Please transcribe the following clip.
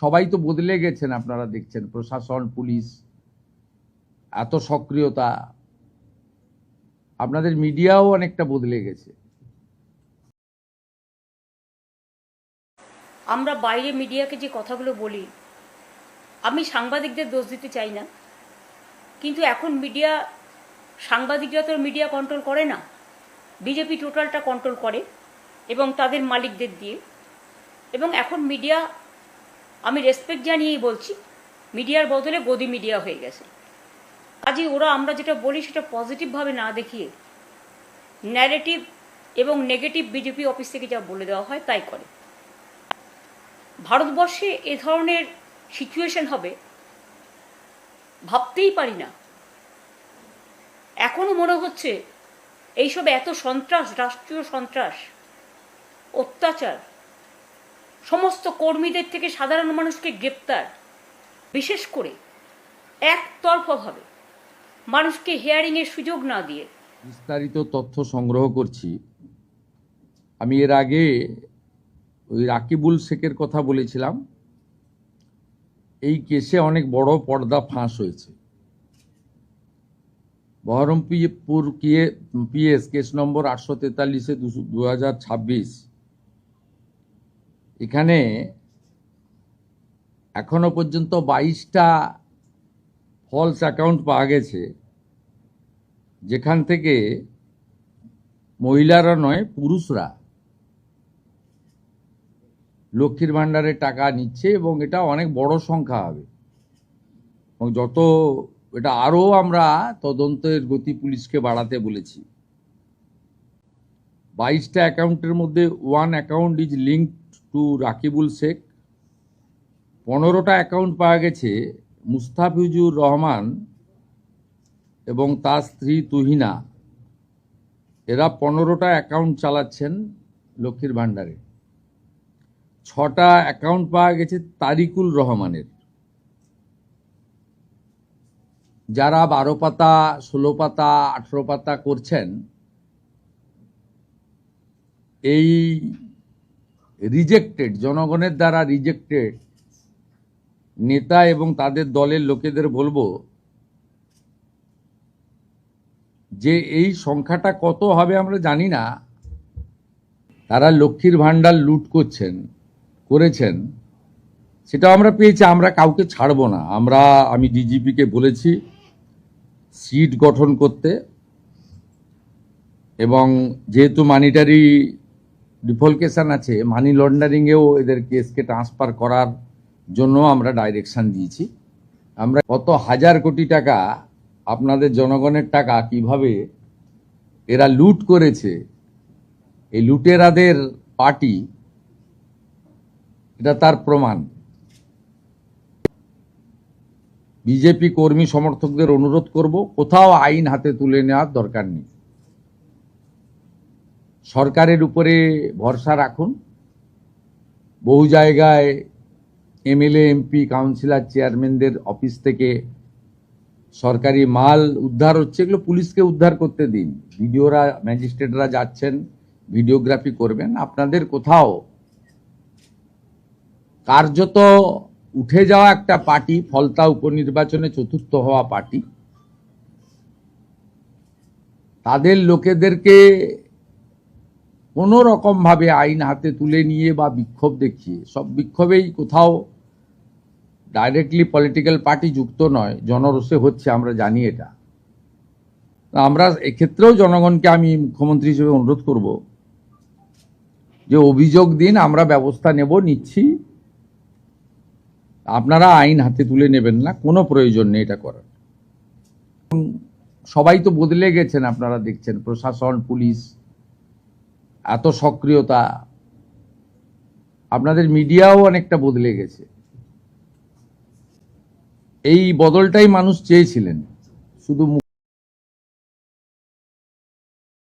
সবাই তো বদলে গেছেন, আপনারা দেখছেন প্রশাসন, পুলিশ, এত সক্রিয়তা, আপনাদের মিডিয়াও অনেকটা বদলে গেছে। আমরা বাইরে মিডিয়াকে যে কথাগুলো বলি, আমি সাংবাদিকদের দোষ দিতে চাই না, কিন্তু এখন সাংবাদিকরা তো মিডিয়া কন্ট্রোল করে না, বিজেপি টোটালটা কন্ট্রোল করে এবং তাদের মালিকদের দিয়ে। এবং এখন মিডিয়া, আমি রেসপেক্ট জানিয়েই বলছি, মিডিয়ার বদলে গদি মিডিয়া হয়ে গেছে। কাজেই ওরা আমরা যেটা বলি সেটা পজিটিভভাবে না দেখিয়ে ন্যারেটিভ এবং নেগেটিভ বিজেপি অফিস থেকে যা বলে দেওয়া হয় তাই করে। ভারতবর্ষে এ ধরনের সিচুয়েশন হবে ভাবতেই পারি না। এখনো মনে হচ্ছে এইসব এত সন্ত্রাস, রাষ্ট্রীয় সন্ত্রাস, অত্যাচার, সমস্ত কর্মীদের থেকে সাধারণ মানুষকে গ্রেপ্তার, বিশেষ করে একতরফাভাবে মানুষকে হিয়ারিংয়ের সুযোগ না দিয়ে। বিস্তারিত তথ্য সংগ্রহ করছি। আমি এর আগে ওই রাকিবুল শেখের কথা বলেছিলাম। এই কেসে অনেক বড় পর্দা ফাঁস হয়েছে। Baharampur PS case number 843/2026। এখানে এখনো পর্যন্ত 22টা ফলস অ্যাকাউন্ট পাওয়া গেছে, যেখান থেকে মহিলারা নয়, পুরুষরা লক্ষ্মীর ভাণ্ডারের টাকা নিচ্ছে এবং এটা অনেক বড় সংখ্যা হবে। এবং এটা আরো আমরা তদন্তের গতি পুলিশকে বাড়াতে বলেছি। 22টা অ্যাকাউন্টের মধ্যে 1 account is linked to Rakibul Sheikh. 15টা অ্যাকাউন্ট পাওয়া গেছে মুস্তাফিজুর রহমান এবং তার স্ত্রী তুহিনা। এরা 15টা অ্যাকাউন্ট চালাচ্ছেন লক্ষ্মীর ভাণ্ডারে। 6টা অ্যাকাউন্ট পাওয়া গেছে তারিকুল রহমানের। যারা 12 পাতা, 16 পাতা, 18 পাতা করছেন, এই রিজেক্টেড, জনগণের দ্বারা রিজেক্টেড নেতা এবং তাদের দলের লোকেদের বলবো যে এই সংখ্যাটা কত হবে আমরা জানি না। তারা লক্ষ্মীর ভাণ্ডার লুট করেছেন, সেটা আমরা পেয়েছি। আমরা কাউকে ছাড়বো না। আমি ডিজিপিকে বলেছি সিট গঠন করতে, এবং যেহেতু মানিটারি ডিফলকেশন আছে, মানি লন্ডারিংয়েও এদের কেসকে ট্রান্সফার করার জন্য আমরা ডাইরেকশন দিয়েছি। আমরা কত হাজার কোটি টাকা, আপনাদের জনগণের টাকা কিভাবে এরা লুট করেছে, এই লুটেরাদের পার্টি, এটা তার প্রমাণ। বিজেপি কর্মী সমর্থকদের অনুরোধ করব, কোথাও আইন হাতে তুলে নেওয়ার দরকার নেই। সরকারের উপরে ভরসা রাখুন। বহু জায়গায় এমএলএ, এমপি, কাউন্সিলর, চেয়ারম্যানদের অফিস থেকে সরকারি মাল উদ্ধার হচ্ছে। এগুলো পুলিশকে উদ্ধার করতে দিন। ম্যাজিস্ট্রেটরা যাচ্ছেন, ভিডিওগ্রাফি করবেন। আপনাদের কোথাও কার্যত উঠে যাওয়া একটা পার্টি, ফলতা উপনির্বাচনে চতুর্থ হওয়া পার্টি, তাদের লোকেদেরকে কোনো রকম ভাবে আইন হাতে তুলে নিয়ে বা বিক্ষোভ দেখিয়ে, সব বিক্ষোভেই কোথাও ডাইরেক্টলি পলিটিক্যাল পার্টি যুক্ত নয়, জনরোষে হচ্ছে, আমরা জানি এটা। আমরা এক্ষেত্রেও জনগণকে, আমি মুখ্যমন্ত্রী হিসেবে অনুরোধ করব যে অভিযোগ দিন, আমরা ব্যবস্থা নিচ্ছি। আপনারা আইন হাতে তুলে নেবেন না, কোনো প্রয়োজন নেই এটা করার। সবাই তো বদলে গেছেন, আপনারা দেখছেন প্রশাসন, পুলিশ, এত সক্রিয়তা, আপনাদের মিডিয়াও অনেকটা বদলে গেছে। এই বদলটাই মানুষ চেয়েছিলেন, শুধু